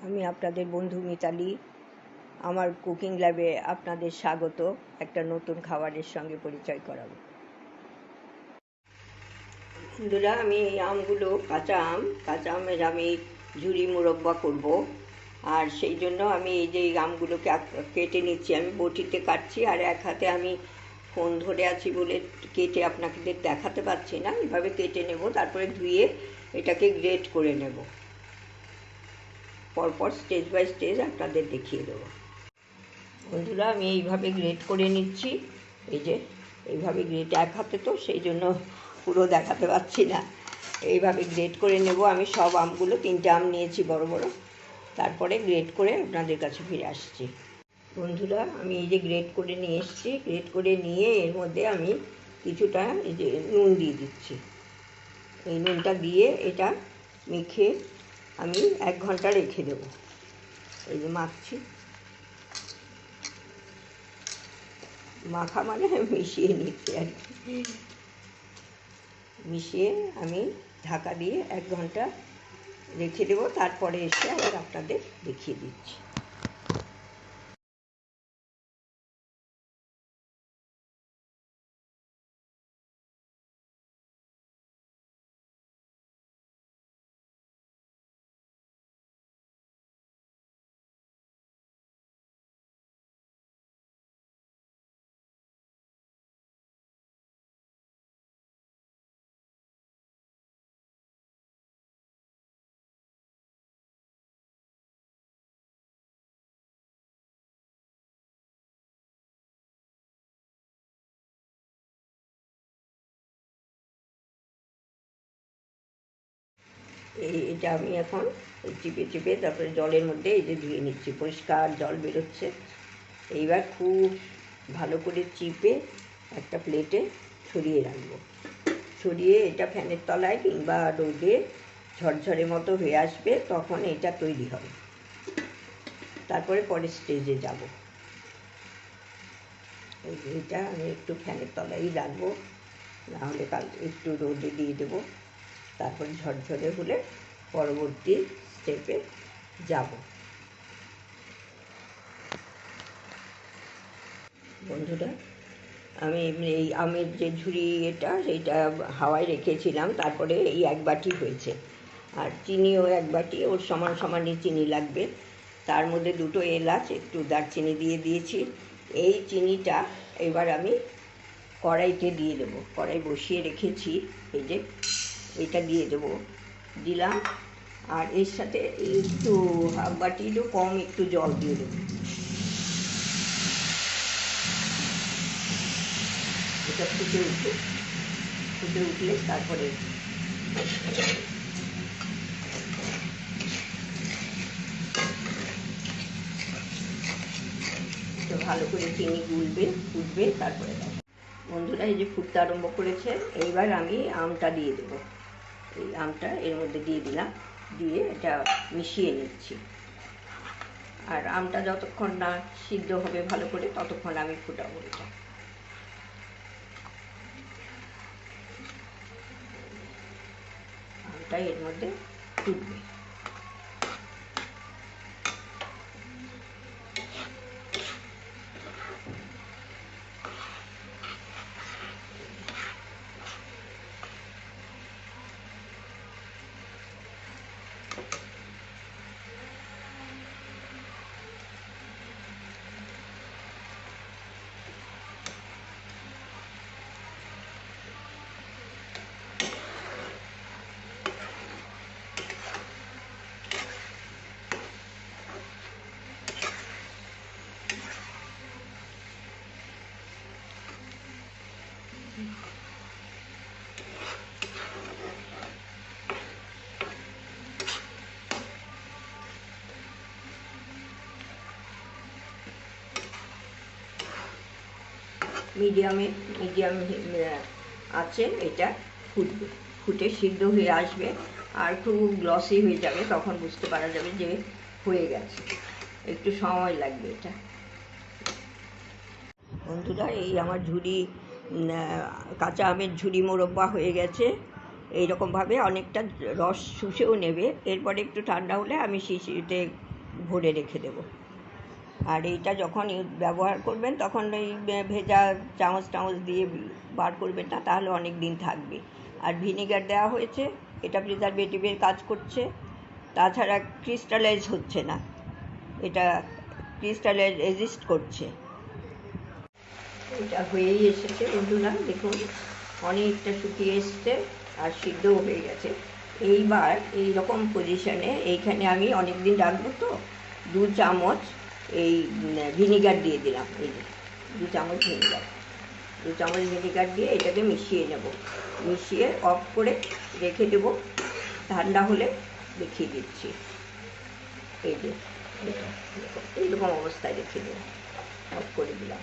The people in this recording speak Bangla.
আমি আপনাদের বন্ধু মিতালি। আমার কুকিং ল্যাবে আপনাদের স্বাগত। একটা নতুন খাবারের সঙ্গে পরিচয় করাবো। বন্ধুরা, আমি এই আমগুলো কাঁচা আমের আমি ঝুরি মোরব্বা করব। আর সেই জন্য আমি এই যে আমগুলোকে কেটে নিচ্ছি। আমি বটিতে কাটছি, আর এক হাতে আমি ফোন ধরে আছি বলে কেটে আপনাকে দেখাতে পারছি না। এভাবে কেটে নেব, তারপরে ধুয়ে এটাকে গ্রেট করে নেব। পরপর স্টেজ বাই স্টেজ আপনাদের দেখিয়ে দেবো। বন্ধুরা, আমি এইভাবে গ্রেট করে নিচ্ছি। এই যে এইভাবে গ্রেট, এক হাতে তো সেই জন্য পুরো দেখাতে পারছি না। এইভাবে গ্রেট করে নেব। আমি সব আমগুলো 3টে আম নিয়েছি বড় বড়, তারপরে গ্রেট করে আপনাদের কাছে ফিরে আসছি। বন্ধুরা, আমি এই যে গ্রেট করে নিয়ে এসেছি। গ্রেট করে নিয়ে এর মধ্যে আমি কিছুটা এই যে নুন দিয়ে দিচ্ছি। এই নুনটা দিয়ে এটা মেখে আমি 1 ঘন্টা রেখে দেবো। এই যে মাখছি, মাখা মানে মিশিয়ে নিচ্ছি আর কি। মিশিয়ে আমি ঢাকা দিয়ে 1 ঘন্টা রেখে দেবো। তারপরে এসে আবার আপনাদের দেখিয়ে দিচ্ছি। এটা আমি এখন চিপে চিপে তারপরে জলের মধ্যে এই যে ধুয়ে নিচ্ছি। পরিষ্কার জল বেরোচ্ছে। এইবার খুব ভালো করে চিপে একটা প্লেটে ছড়িয়ে রাখবো। ছড়িয়ে এটা ফ্যানের তলায় কিংবা রোদে ঝরঝরে মতো হয়ে আসবে, তখন এটা তৈরি হবে। তারপরে পরের স্টেজে যাব। এইটা আমি একটু ফ্যানের তলায় রাখবো, নাহলে কাল একটু রোদে দিয়ে দেবো। তারপরে ঝরঝরে হলে পরবর্তী স্টেপে যাব। বন্ধুরা, আমি এই আমের যে ঝুড়ি সেইটা হাওয়ায় রেখেছিলাম। তারপরে এই 1 বাটি হয়েছে, আর চিনিও 1 বাটি, ওর সমান সমানই চিনি লাগবে। তার মধ্যে 2টো এলাচ, একটু দারচিনি দিয়ে দিয়েছি। এই চিনিটা এবার আমি কড়াইতে দিয়ে দেবো। কড়াই বসিয়ে রেখেছি, এই যে এটা দিয়ে দেবো। দিলাম, আর এর সাথে একটু 1/2 বাটিরও কম একটু জল দিয়ে দেবো। এটা ফুটে উঠলে তারপরে ভালো করে চিনি ফুটবে। তারপরে বন্ধুরা, এই যে ফুটতে আরম্ভ করেছে। এইবার আমি আমটা দিয়ে দেবো। এই আমটা এর মধ্যে দিয়ে দিলাম, দিয়ে এটা মিশিয়ে নিচ্ছি। আর আমটা যতক্ষণ না সিদ্ধ হবে ভালো করে, ততক্ষণ আমি ফুটাবো। এটা আমটা এর মধ্যে ফুটবে। মিডিয়াম আছে, এটা ফুটবে। ফুটে সিদ্ধ হয়ে আসবে, আর খুব গ্লসি হয়ে যাবে। তখন বুঝতে পারা যাবে যে হয়ে গেছে। একটু সময় লাগবে এটা। বন্ধুরা, এই আমার কাঁচা আমের ঝুরি মোরব্বা হয়ে গেছে। এইরকমভাবে অনেকটা রস শুষেও নেবে। এরপরে একটু ঠান্ডা হলে আমি শিশিতে ভরে রেখে দেবো। আর এইটা যখন ব্যবহার করবেন তখন ওই ভেজা চামচ টামচ দিয়ে বার করবেন না, তাহলে অনেক দিন থাকবে। আর ভিনেগার দেওয়া হয়েছে, এটা প্রিজারভেটিভের কাজ করছে, তাছাড়া ক্রিস্টালাইজ হচ্ছে না, এটা ক্রিস্টালাইজ রেজিস্ট করছে। এটা হয়েই এসেছে বন্ধুরা, দেখুন অনেকটা শুকিয়ে এসছে আর সিদ্ধও হয়ে গেছে। এইবার এই রকম পজিশনে এইখানে আমি অনেক দিন রাখবো তো 2 চামচ এই ভিনিগার দিয়ে দিলাম। এই যে 2 চামচ ভিনিগার দিয়ে এটাকে মিশিয়ে নেব। মিশিয়ে অফ করে রেখে দেব, ঠান্ডা হলে দেখিয়ে দিচ্ছি। এই যে এইরকম অবস্থায় রেখে দেব, অফ করে দিলাম।